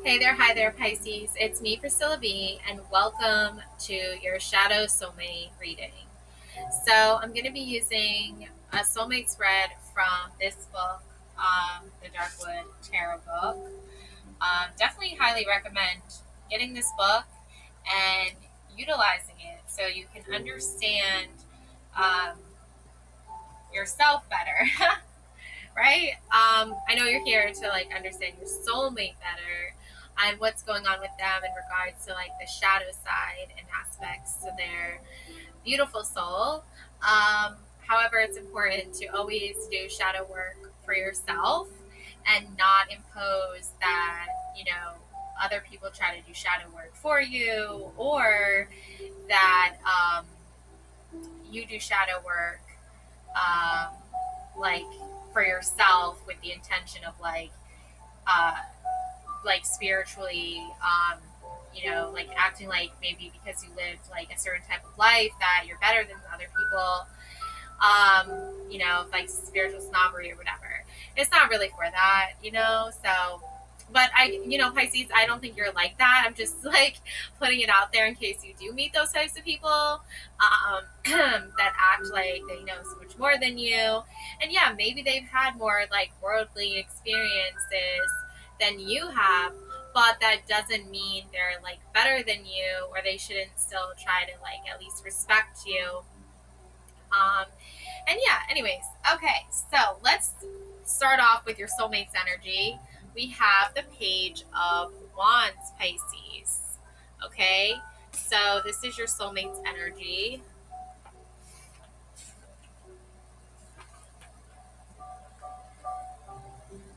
Hey there, hi there, Pisces. It's me, Priscilla B, and welcome to your Shadow Soulmate reading. So, I'm going to be using a soulmate spread from this book, the Darkwood Tarot book. Definitely highly recommend getting this book and utilizing it so you can understand um, yourself better, right? I know you're here to understand your soulmate better and what's going on with them in regards to the shadow side and aspects to their beautiful soul. However, it's important to always do shadow work for yourself and not impose that, other people try to do shadow work for you, or that you do shadow work um, like for yourself with the intention of uh, spiritually, acting like maybe because you lived a certain type of life that you're better than other people, spiritual snobbery or whatever. It's not really for that, so. But Pisces, I don't think you're like that. I'm just putting it out there in case you do meet those types of people that act like they know so much more than you. And yeah, maybe they've had more worldly experiences than you have, but that doesn't mean they're better than you, or they shouldn't still try to at least respect you. Um, and yeah, anyways, okay, so let's start off with your soulmate's energy. We have the Page of Wands, Pisces. Okay, so this is your soulmate's energy.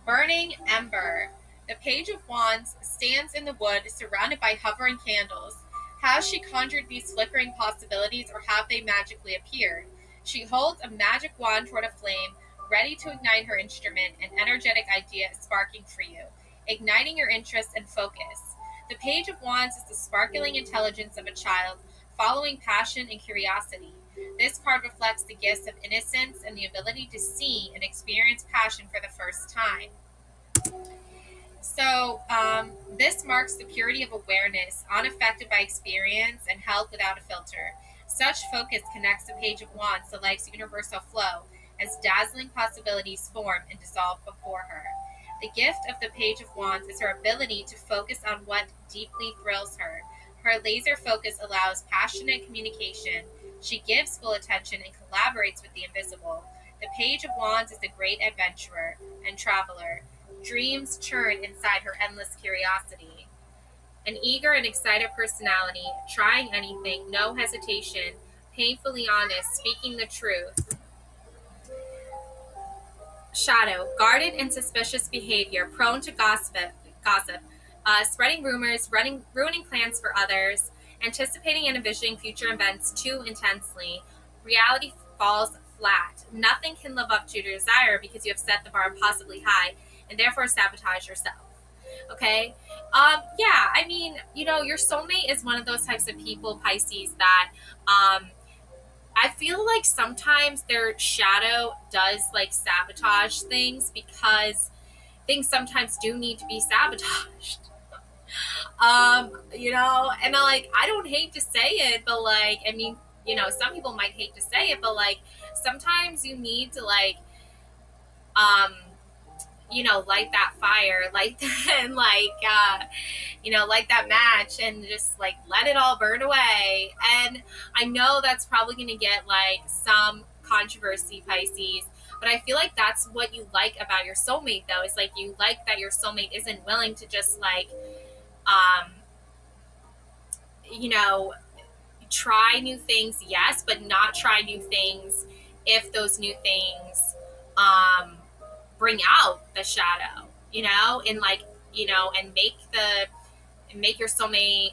Burning Ember. The Page of Wands stands in the wood surrounded by hovering candles. Has she conjured these flickering possibilities, or have they magically appeared? She holds a magic wand toward a flame, ready to ignite her instrument, an energetic idea is sparking for you, igniting your interest and focus. The Page of Wands is the sparkling intelligence of a child, following passion and curiosity. This card reflects the gifts of innocence and the ability to see and experience passion for the first time. So, this marks the purity of awareness, unaffected by experience and held without a filter. Such focus connects the Page of Wands to life's universal flow, as dazzling possibilities form and dissolve before her. The gift of the Page of Wands is her ability to focus on what deeply thrills her. Her laser focus allows passionate communication. She gives full attention and collaborates with the invisible. The Page of Wands is a great adventurer and traveler. Dreams churn inside her endless curiosity. An eager and excited personality, trying anything, no hesitation, painfully honest, speaking the truth. Shadow, guarded and suspicious behavior, prone to gossip, spreading rumors, ruining plans for others, anticipating and envisioning future events too intensely. Reality falls flat. Nothing can live up to your desire because you have set the bar impossibly high and therefore sabotage yourself. Okay. Yeah, I mean, your soulmate is one of those types of people, Pisces, that I feel like sometimes their shadow does sabotage things, because things sometimes do need to be sabotaged. And I don't hate to say it, but I mean, some people might hate to say it, but sometimes you need to um light that fire, light that, and light that match and just let it all burn away. And I know that's probably going to get some controversy, Pisces, but I feel like that's what you like about your soulmate, though. It's you like that your soulmate isn't willing to just um, you know, try new things, yes, but not try new things if those new things um, bring out the shadow, and and make your soulmate,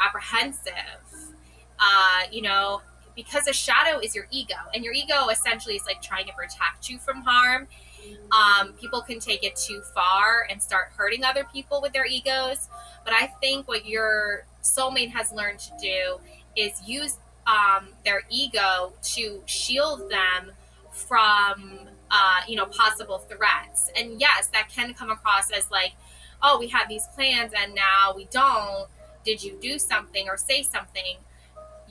apprehensive, because a shadow is your ego, and your ego essentially is trying to protect you from harm. People can take it too far and start hurting other people with their egos. But I think what your soulmate has learned to do is use their ego to shield them from, possible threats. And yes, that can come across as oh, we had these plans and now we don't. Did you do something or say something?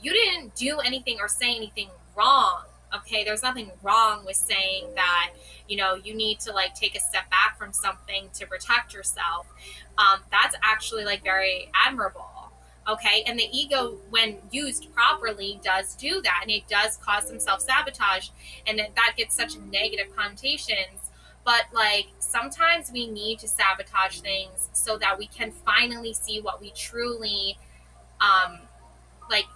You didn't do anything or say anything wrong. Okay, there's nothing wrong with saying that, you need to like take a step back from something to protect yourself. That's actually like very admirable. Okay, and the ego, when used properly, does do that, and it does cause some self-sabotage, and that gets such negative connotations. But like sometimes we need to sabotage things so that we can finally see what we truly um like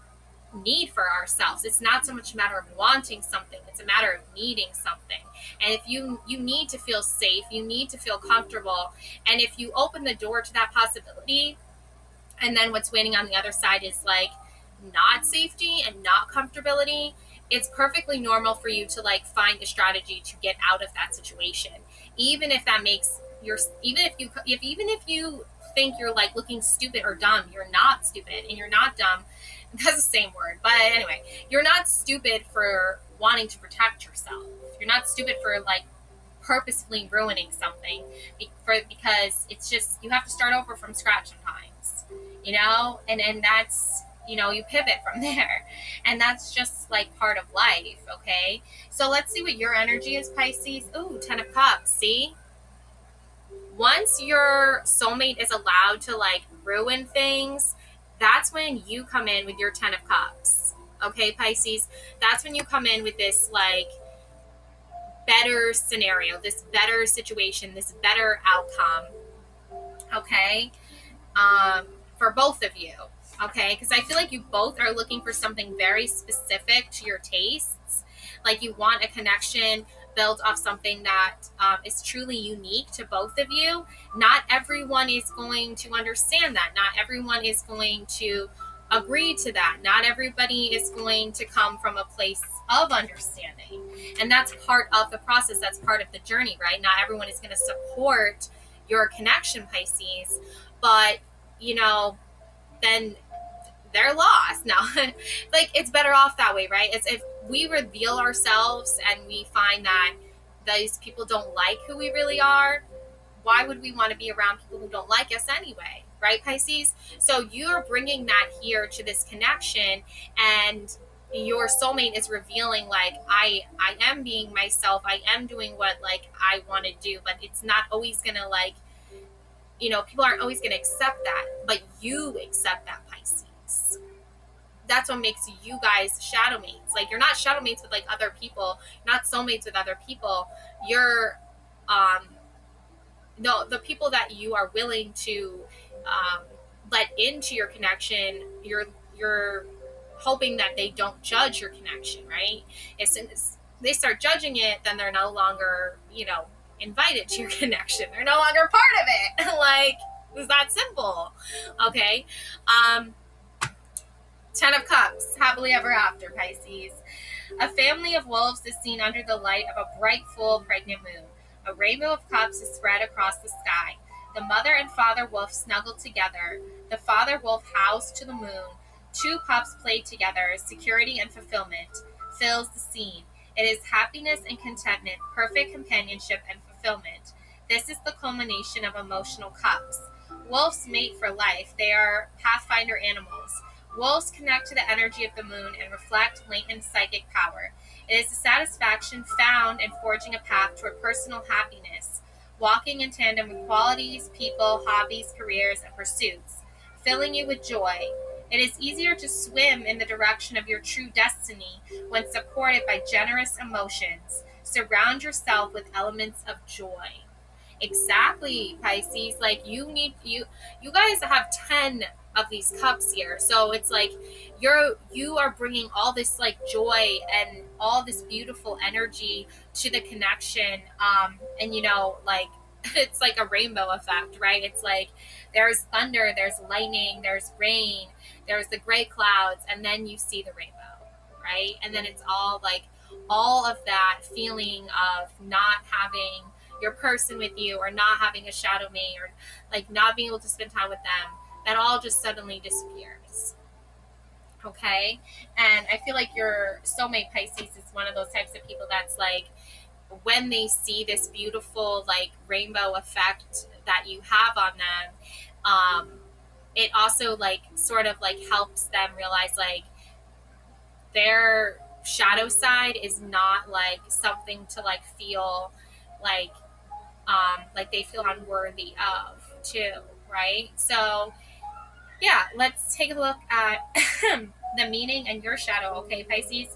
need for ourselves. It's not so much a matter of wanting something, it's a matter of needing something. And if you need to feel safe, you need to feel comfortable, and if you open the door to that possibility, and then what's waiting on the other side is like not safety and not comfortability, it's perfectly normal for you to like find a strategy to get out of that situation. Even if that makes your even if you think you're like looking stupid or dumb, you're not stupid and you're not dumb. That's the same word, but anyway, you're not stupid for wanting to protect yourself. You're not stupid for like purposefully ruining something because it's just you have to start over from scratch sometimes, and that's you pivot from there, and that's just like part of life. Okay, so let's see what your energy is, Pisces. Ooh, 10 of Cups. See, once your soulmate is allowed to like ruin things, that's when you come in with your 10 of Cups. Okay, Pisces, that's when you come in with this like better scenario, this better situation, this better outcome. Okay, um, for both of you. Okay, because I feel like you both are looking for something very specific to your tastes. Like you want a connection built off something that is truly unique to both of you. Not everyone is going to understand that. Not everyone is going to agree to that. Not everybody is going to come from a place of understanding. And that's part of the process. That's part of the journey, right? Not everyone is going to support your connection, Pisces. But, then they're lost now. Like it's better off that way, right? It's if we reveal ourselves and we find that these people don't like who we really are, why would we want to be around people who don't like us anyway, right, Pisces? So you're bringing that here to this connection, and your soulmate is revealing like I am being myself, I am doing what like I want to do, but it's not always gonna like people aren't always going to accept that, but you accept that, Pisces. That's what makes you guys shadow mates. Like you're not shadow mates with like other people, you're not soulmates with other people. You're the people that you are willing to um, let into your connection. You're hoping that they don't judge your connection, right? As soon as they start judging it, then they're no longer invited to your connection. They're no longer part of it. Like, it's that simple. Okay. 10 of Cups, happily ever after, Pisces. A family of wolves is seen under the light of a bright, full, pregnant moon. A rainbow of cups is spread across the sky. The mother and father wolf snuggle together. The father wolf howls to the moon. 2 cups played together. Security and fulfillment fills the scene. It is happiness and contentment, perfect companionship and fulfillment. This is the culmination of emotional cups. Wolves mate for life. They are pathfinder animals. Wolves connect to the energy of the moon and reflect latent psychic power. It is the satisfaction found in forging a path toward personal happiness, walking in tandem with qualities, people, hobbies, careers, and pursuits, filling you with joy. It is easier to swim in the direction of your true destiny when supported by generous emotions. Surround yourself with elements of joy. Exactly, Pisces. Like you guys have 10 of these cups here. So it's like you are bringing all this like joy and all this beautiful energy to the connection. And like it's like a rainbow effect, right? It's like there's thunder, there's lightning, there's rain, there's the gray clouds, and then you see the rainbow, right? And then it's all like all of that feeling of not having your person with you, or not having a shadow mate, or like not being able to spend time with them, that all just suddenly disappears. Okay, and I feel like your soulmate, Pisces, is one of those types of people that's like when they see this beautiful like rainbow effect that you have on them, it also like sort of like helps them realize like their shadow side is not like something to like feel like they feel unworthy of too, right? So yeah, let's take a look at the meaning and your shadow, okay, Pisces?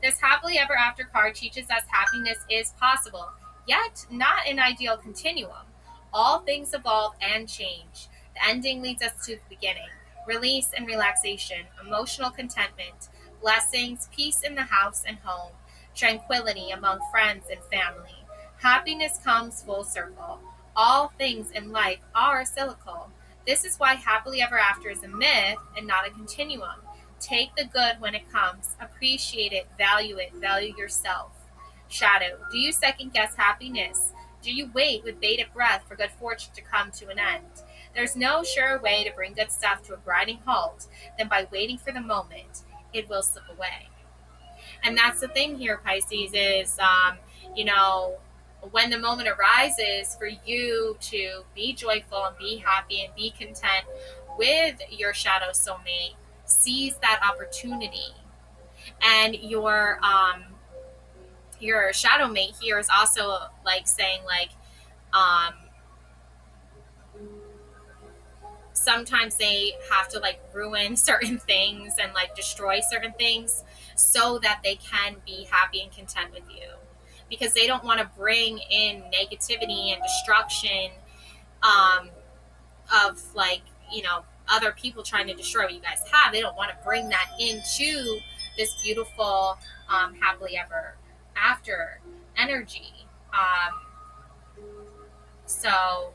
This happily ever after card teaches us happiness is possible, yet not an ideal continuum. All things evolve and change. The ending leads us to the beginning. Release and relaxation, emotional contentment, blessings, peace in the house and home, tranquility among friends and family. Happiness comes full circle. All things in life are cyclical. This is why happily ever after is a myth and not a continuum. Take the good when it comes. Appreciate it. Value it. Value yourself. Shadow. Do you second guess happiness? Do you wait with bated breath for good fortune to come to an end? There's no surer way to bring good stuff to a grinding halt than by waiting for the moment. It will slip away. And that's the thing here, Pisces, is, you know, when the moment arises for you to be joyful and be happy and be content with your shadow soulmate, seize that opportunity. And your shadow mate here is also like saying like um sometimes they have to like ruin certain things and like destroy certain things so that they can be happy and content with you, because they don't want to bring in negativity and destruction um of like, you know, other people trying to destroy what you guys have. They don't want to bring that into this beautiful happily ever after energy. So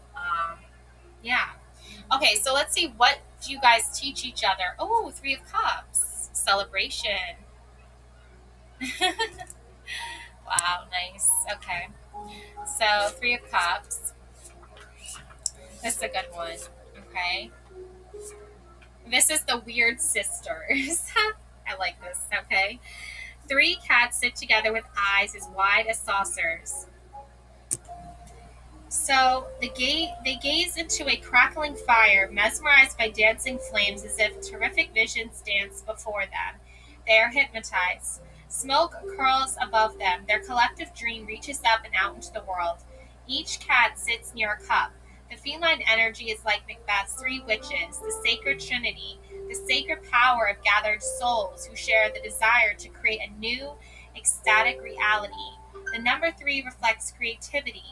yeah. Okay, so let's see, what do you guys teach each other? Oh, Three of Cups. Celebration. Wow, nice. Okay. So, Three of Cups. This is a good one. Okay. This is the weird sisters. I like this. Okay. Three cats sit together with eyes as wide as saucers. So they gaze into a crackling fire, mesmerized by dancing flames as if terrific visions dance before them. They are hypnotized. Smoke curls above them. Their collective dream reaches up and out into the world. Each cat sits near a cup. The feline energy is like Macbeth's three witches, the sacred trinity, the sacred power of gathered souls who share the desire to create a new, ecstatic reality. The number three reflects creativity.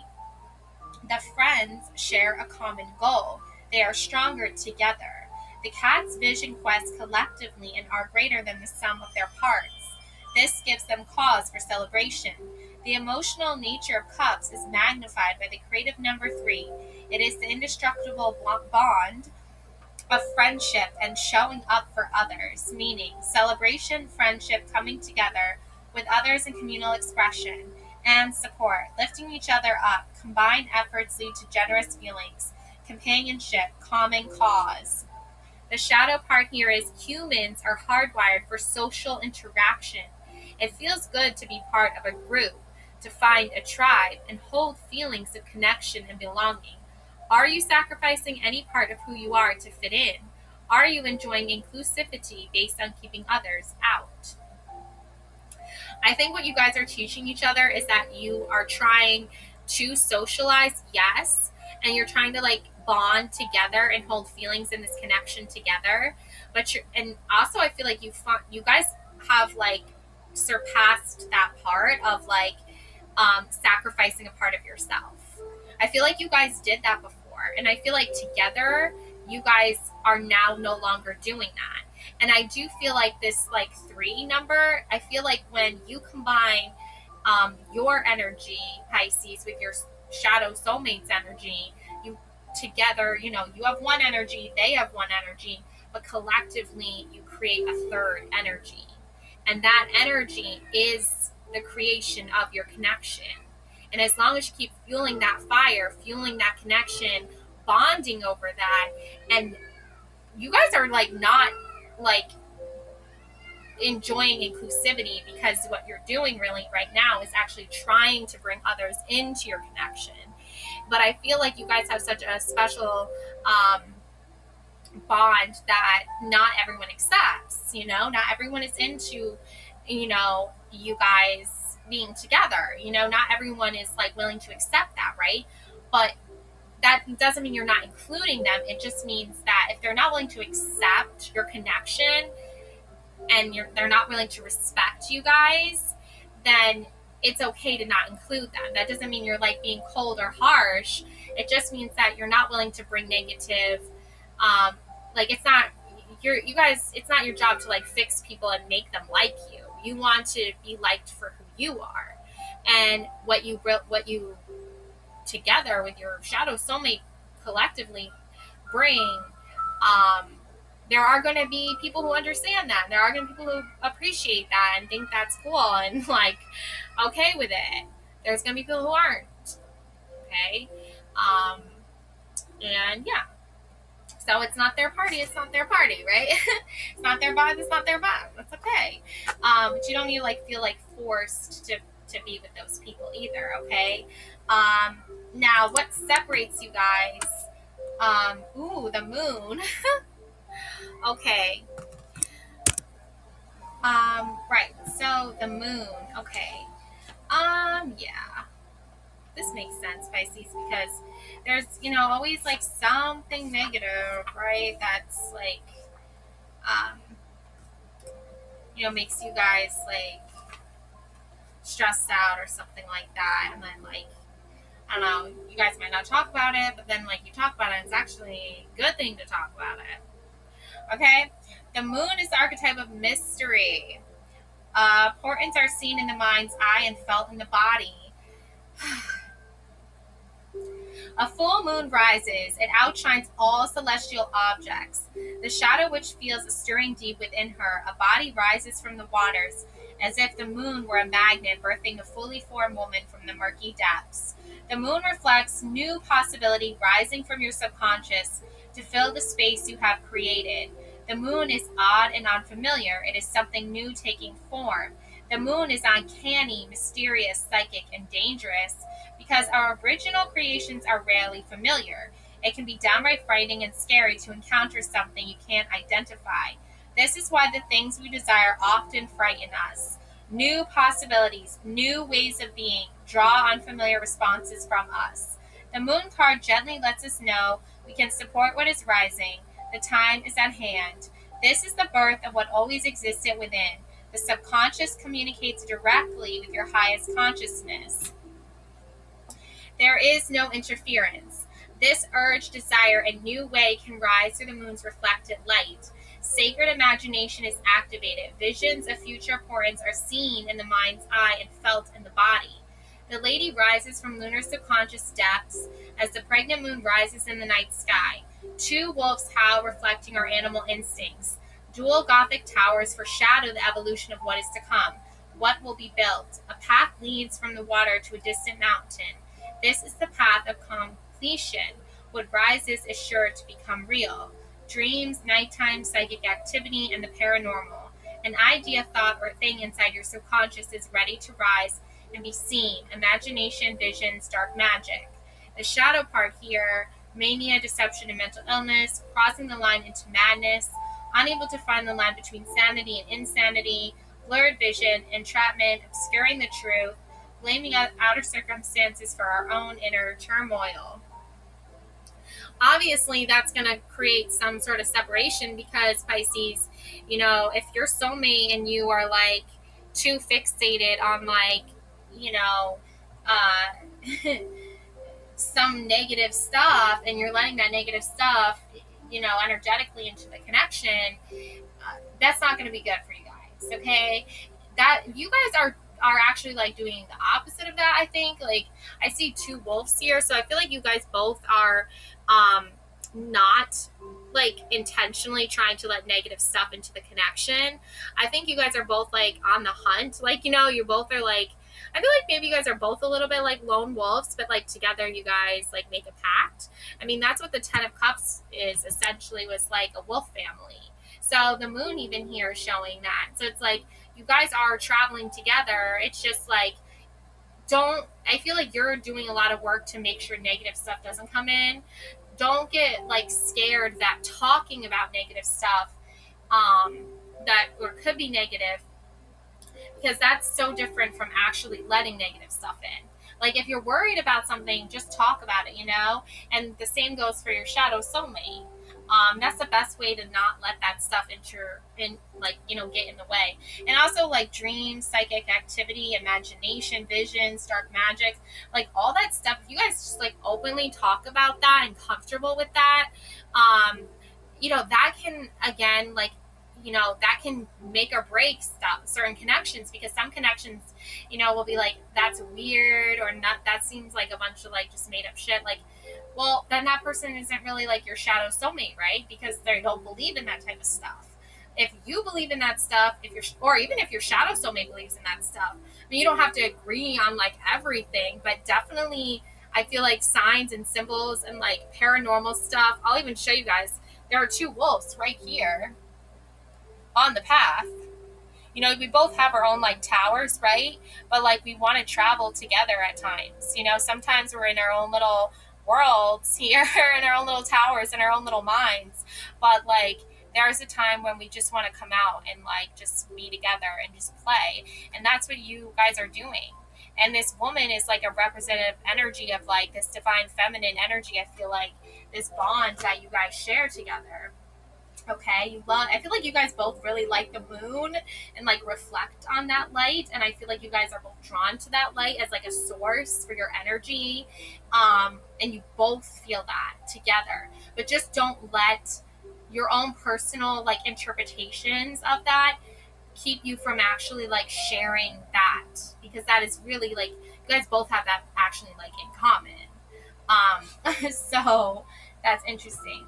The friends share a common goal. They are stronger together. The cats' vision quests collectively and are greater than the sum of their parts. This gives them cause for celebration. The emotional nature of cups is magnified by the creative number three. It is the indestructible bond of friendship and showing up for others, meaning celebration, friendship, coming together with others in communal expression, and support, lifting each other up. Combined efforts lead to generous feelings, companionship, common cause. The shadow part here is humans are hardwired for social interaction. It feels good to be part of a group, to find a tribe, and hold feelings of connection and belonging. Are you sacrificing any part of who you are to fit in? Are you enjoying inclusivity based on keeping others out? I think what you guys are teaching each other is that you are trying to socialize, yes, and you're trying to like bond together and hold feelings in this connection together. But you're, and also I feel like you guys have like surpassed that part of like sacrificing a part of yourself. I feel like you guys did that before, and I feel like together you guys are now no longer doing that. And I do feel like this like three number, I feel like when you combine your energy, Pisces, with your shadow soulmate's energy, you together, you know, you have one energy, they have one energy, but collectively you create a third energy. And that energy is the creation of your connection. And as long as you keep fueling that fire, fueling that connection, bonding over that, and you guys are like not like enjoying inclusivity, because what you're doing really right now is actually trying to bring others into your connection. but I feel like you guys have such a special bond that not everyone accepts. Not everyone is into you guys being together. Not everyone is like willing to accept that, right? But that doesn't mean you're not including them. It just means that if they're not willing to accept your connection, and they're not willing to respect you guys, then it's okay to not include them. That doesn't mean you're like being cold or harsh. It just means that you're not willing to bring negative. Like it's not you guys. It's not your job to like fix people and make them like you. You want to be liked for who you are, and what you together with your shadow soulmate collectively bring. Um, there are going to be people who understand that. There are going to be people who appreciate that and think that's cool and like okay with it. There's going to be people who aren't. Okay. And yeah. So it's not their party. It's not their party, right? It's not their vibe. It's not their vibe. That's okay. But you don't need to like feel like forced to be with those people either. Okay. Now, what separates you guys? The moon. Okay. Right. So the moon. Okay. Yeah. This makes sense, Pisces, because there's, always like something negative, right? That's like, makes you guys like stressed out or something like that. And then like, I don't know, you guys might not talk about it, but then like you talk about it, it's actually a good thing to talk about it. Okay? The moon is the archetype of mystery. Portents are seen in the mind's eye and felt in the body. A full moon rises. It outshines all celestial objects. The shadow which feels a stirring deep within her, a body rises from the waters, as if the moon were a magnet birthing a fully formed woman from the murky depths. The moon reflects new possibility rising from your subconscious to fill the space you have created. The moon is odd and unfamiliar. It is something new taking form. The moon is uncanny, mysterious, psychic, and dangerous because our original creations are rarely familiar. It can be downright frightening and scary to encounter something you can't identify. This is why the things we desire often frighten us. New possibilities, new ways of being, draw unfamiliar responses from us. The moon card gently lets us know we can support what is rising. The time is at hand. This is the birth of what always existed within. The subconscious communicates directly with your highest consciousness. There is no interference. This urge, desire, a new way can rise through the moon's reflected light. Sacred imagination is activated. Visions of future portents are seen in the mind's eye and felt in the body. The lady rises from lunar subconscious depths as the pregnant moon rises in the night sky. Two wolves howl, reflecting our animal instincts. Dual Gothic towers foreshadow the evolution of what is to come. What will be built? A path leads from the water to a distant mountain. This is the path of completion. What rises is sure to become real. Dreams, nighttime psychic activity, and the paranormal. An idea, thought, or thing inside your subconscious is ready to rise and be seen. Imagination, visions, dark magic. The shadow part here, mania, deception, and mental illness, crossing the line into madness, unable to find the line between sanity and insanity, blurred vision, entrapment, obscuring the truth, blaming outer circumstances for our own inner turmoil. Obviously, that's going to create some sort of separation because Pisces, if you're soulmate and you are like too fixated on like, some negative stuff and you're letting that negative stuff, energetically into the connection, that's not going to be good for you guys. Okay. That you guys are actually like doing the opposite of that. I think like I see two wolves here. So I feel like you guys both are, not like intentionally trying to let negative stuff into the connection. I think you guys are both like on the hunt. Like, you both are like, I feel like maybe you guys are both a little bit like lone wolves, but like together you guys like make a pact. I mean, that's what the 10 of Cups is essentially, was like a wolf family. So the moon even here is showing that. So it's like you guys are traveling together. It's just like I feel like you're doing a lot of work to make sure negative stuff doesn't come in. Don't get like scared that talking about negative stuff that or could be negative, because that's so different from actually letting negative stuff in. Like if you're worried about something, just talk about it, And the same goes for your shadow soulmate. That's the best way to not let that stuff get in the way. And also like dreams, psychic activity, imagination, visions, dark magic, like all that stuff. If you guys just like openly talk about that and comfortable with that, that can again that can make or break certain connections, because some connections, will be like, that's weird, or not, that seems like a bunch of like just made up shit. Like, well, then that person isn't really like your shadow soulmate, right? Because they don't believe in that type of stuff. If you believe in that stuff, or even if your shadow soulmate believes in that stuff, I mean, you don't have to agree on like everything, but definitely I feel like signs and symbols and like paranormal stuff. I'll even show you guys. There are two wolves right here on the path. We both have our own like towers, right? But like we want to travel together at times. Sometimes we're in our own little worlds here, in our own little towers, in our own little minds. But like there's a time when we just want to come out and like just be together and just play. And that's what you guys are doing. And this woman is like a representative energy of like this divine feminine energy. I feel like this bond that you guys share together. Okay, I feel like you guys both really like the moon and like reflect on that light, and I feel like you guys are both drawn to that light as like a source for your energy, and you both feel that together. But just don't let your own personal like interpretations of that keep you from actually like sharing that, because that is really like you guys both have that actually like in common. So that's interesting.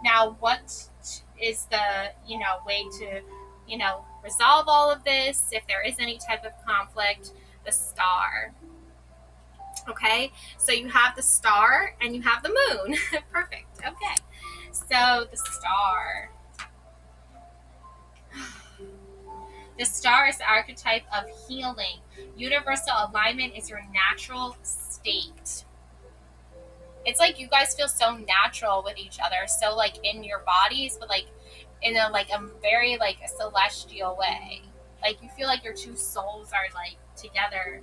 Now what is the way to resolve all of this if there is any type of conflict? The star. Okay, so you have the star and you have the moon. Perfect. Okay, so the star. The star is the archetype of healing. Universal alignment is your natural state. It's like you guys feel so natural with each other, so like in your bodies, but like in a very like a celestial way. Like you feel like your two souls are like together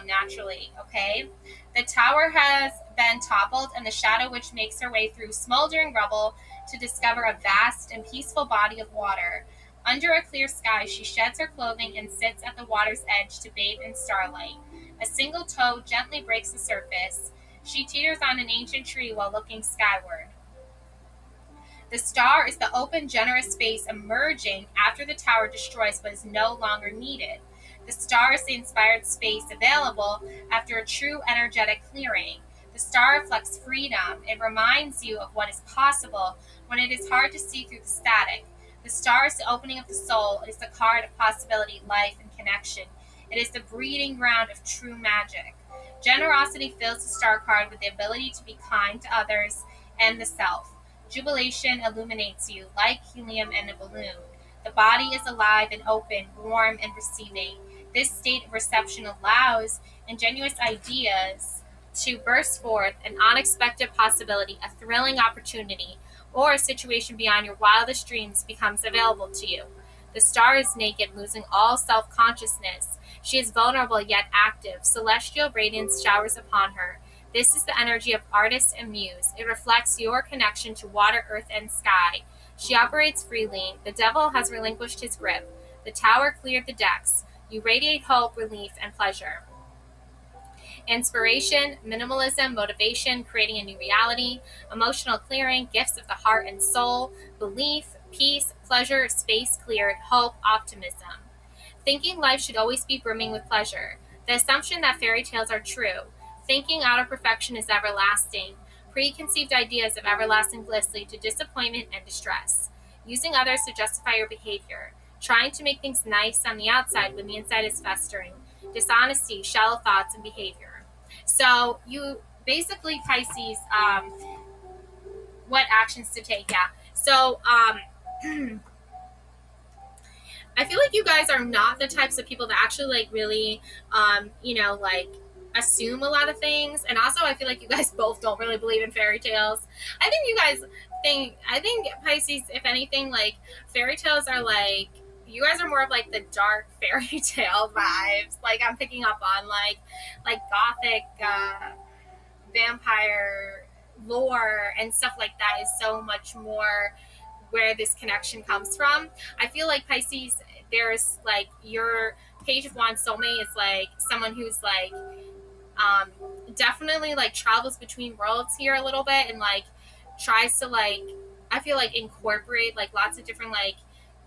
naturally. Okay, the tower has been toppled, and the shadow witch makes her way through smoldering rubble to discover a vast and peaceful body of water. Under a clear sky, she sheds her clothing and sits at the water's edge to bathe in starlight. A single toe gently breaks the surface. She teeters on an ancient tree while looking skyward. The star is the open, generous space emerging after the tower destroys what is no longer needed. The star is the inspired space available after a true energetic clearing. The star reflects freedom. It reminds you of what is possible when it is hard to see through the static. The star is the opening of the soul. It is the card of possibility, life, and connection. It is the breeding ground of true magic. Generosity fills the star card with the ability to be kind to others and the self. Jubilation illuminates you like helium in a balloon. The body is alive and open, warm and receiving. This state of reception allows ingenuous ideas to burst forth, an unexpected possibility, a thrilling opportunity, or a situation beyond your wildest dreams becomes available to you. The star is naked, losing all self-consciousness. She is vulnerable yet active. Celestial radiance showers upon her. This is the energy of artist and muse. It reflects your connection to water, earth, and sky. She operates freely. The devil has relinquished his grip. The tower cleared the decks. You radiate hope, relief, and pleasure. Inspiration, minimalism, motivation, creating a new reality, emotional clearing, gifts of the heart and soul, belief, peace, pleasure, space cleared, hope, optimism. Thinking life should always be brimming with pleasure. The assumption that fairy tales are true. Thinking out of perfection is everlasting. Preconceived ideas of everlasting bliss lead to disappointment and distress. Using others to justify your behavior. Trying to make things nice on the outside when the inside is festering. Dishonesty, shallow thoughts, and behavior. So you basically, Pisces, what actions to take? Yeah. So I feel like you guys are not the types of people that actually like really, like assume a lot of things. And also, I feel like you guys both don't really believe in fairy tales. I think Pisces, if anything, like fairy tales are like, you guys are more of like the dark fairy tale vibes. Like I'm picking up on like gothic vampire lore and stuff like that is so much more where this connection comes from. I feel like Pisces, there's like your page of wands soulmate is like someone who's like um, definitely like travels between worlds here a little bit and like tries to like, I feel like incorporate like lots of different like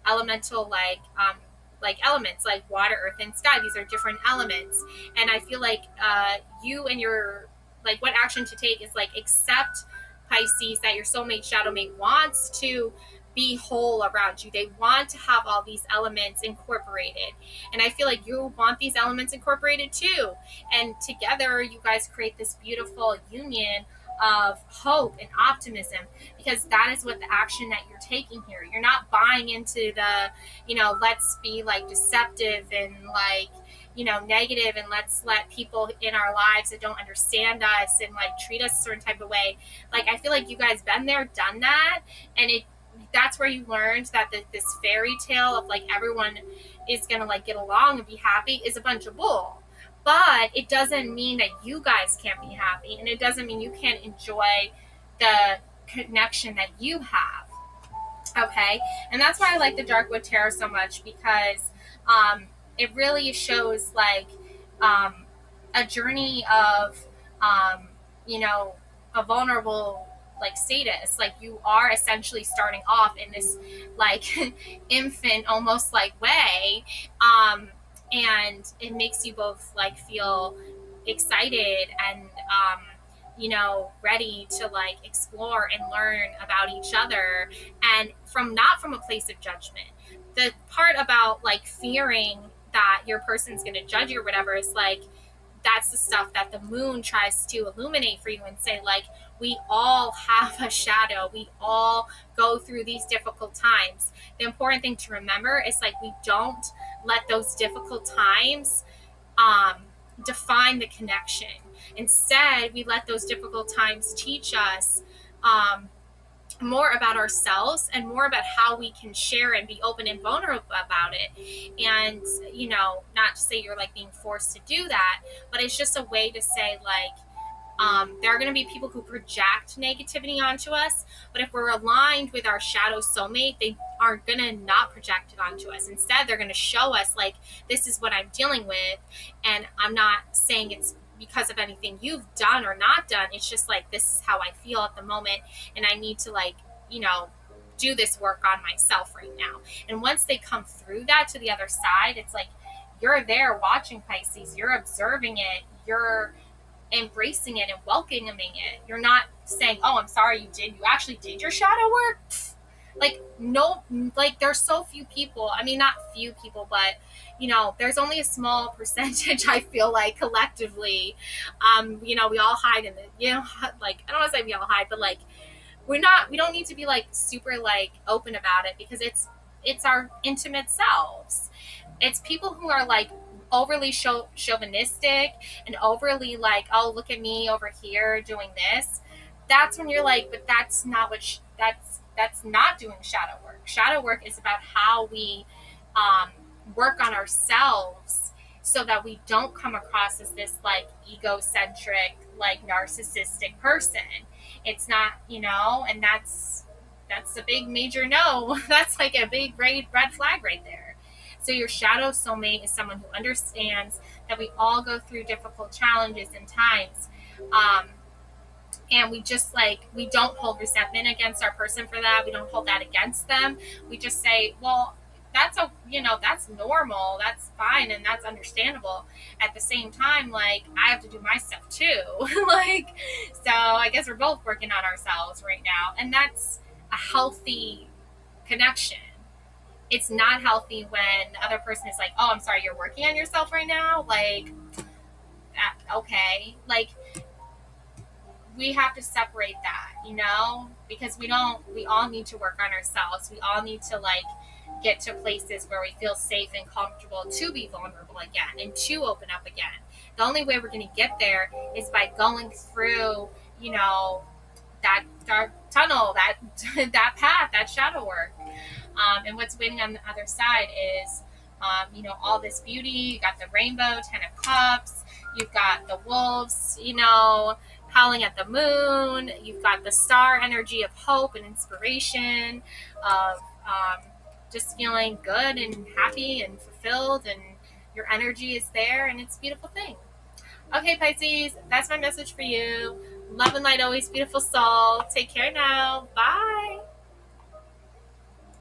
elemental like elements like water, earth, and sky. These are different elements, and I feel like you and your like what action to take is like accept Pisces that your soulmate shadow mate wants to be whole around you. They want to have all these elements incorporated, and I feel like you want these elements incorporated too, and together you guys create this beautiful union of hope and optimism, because that is what the action that you're taking here. You're not buying into the, let's be like deceptive and like, negative, and let's let people in our lives that don't understand us and like treat us a certain type of way. Like I feel like you guys been there, done that, and that's where you learned that this fairy tale of like everyone is gonna like get along and be happy is a bunch of bull. But it doesn't mean that you guys can't be happy, and it doesn't mean you can't enjoy the connection that you have. Okay, and that's why I like the Darkwood Tarot so much, because it really shows like um, a journey of um, you know a vulnerable like status. Like you are essentially starting off in this like infant almost like way, and it makes you both like feel excited and ready to like explore and learn about each other, and not from a place of judgment. The part about like fearing that your person's going to judge you or whatever is like, that's the stuff that the moon tries to illuminate for you and say like, we all have a shadow, we all go through these difficult times. The important thing to remember is like, we don't let those difficult times um, define the connection. Instead, we let those difficult times teach us more about ourselves and more about how we can share and be open and vulnerable about it. And, not to say you're like being forced to do that, but it's just a way to say like, there are going to be people who project negativity onto us, but if we're aligned with our shadow soulmate, they are going to not project it onto us. Instead, they're going to show us like, this is what I'm dealing with, and I'm not saying it's because of anything you've done or not done. It's just like, this is how I feel at the moment, and I need to like, do this work on myself right now. And once they come through that to the other side, it's like, you're there watching Pisces, you're observing it, you're embracing it and welcoming it. You're not saying, "Oh, I'm sorry, you actually did your shadow work." Like no, like there's so few people. I mean, not few people, but there's only a small percentage. I feel like collectively, we all hide in the, like I don't want to say we all hide, but like we don't need to be like super like open about it, because it's our intimate selves. It's people who are like overly chauvinistic and overly like, oh, look at me over here doing this. That's when you're like, but that's not that's not doing shadow work. Shadow work is about how we work on ourselves so that we don't come across as this like egocentric, like narcissistic person. It's not, and that's a big major no. That's like a big red flag right there. So your shadow soulmate is someone who understands that we all go through difficult challenges and times. And we just like, we don't hold resentment against our person for that. We don't hold that against them. We just say, well, that's normal, that's fine, and that's understandable. At the same time, like, I have to do my stuff too. Like, so I guess we're both working on ourselves right now, and that's a healthy connection. It's not healthy when the other person is like, oh, I'm sorry, you're working on yourself right now. Like, okay, like, we have to separate that, because we all need to work on ourselves. We all need to like get to places where we feel safe and comfortable to be vulnerable again and to open up again. The only way we're going to get there is by going through, you know, that dark tunnel, that that path, that shadow work. And what's waiting on the other side is, all this beauty. You got the rainbow, 10 of Cups. You've got the wolves, howling at the moon. You've got the star energy of hope and inspiration, of just feeling good and happy and fulfilled, and your energy is there, and it's a beautiful thing. Okay, Pisces, that's my message for you. Love and light always, beautiful soul. Take care now. Bye.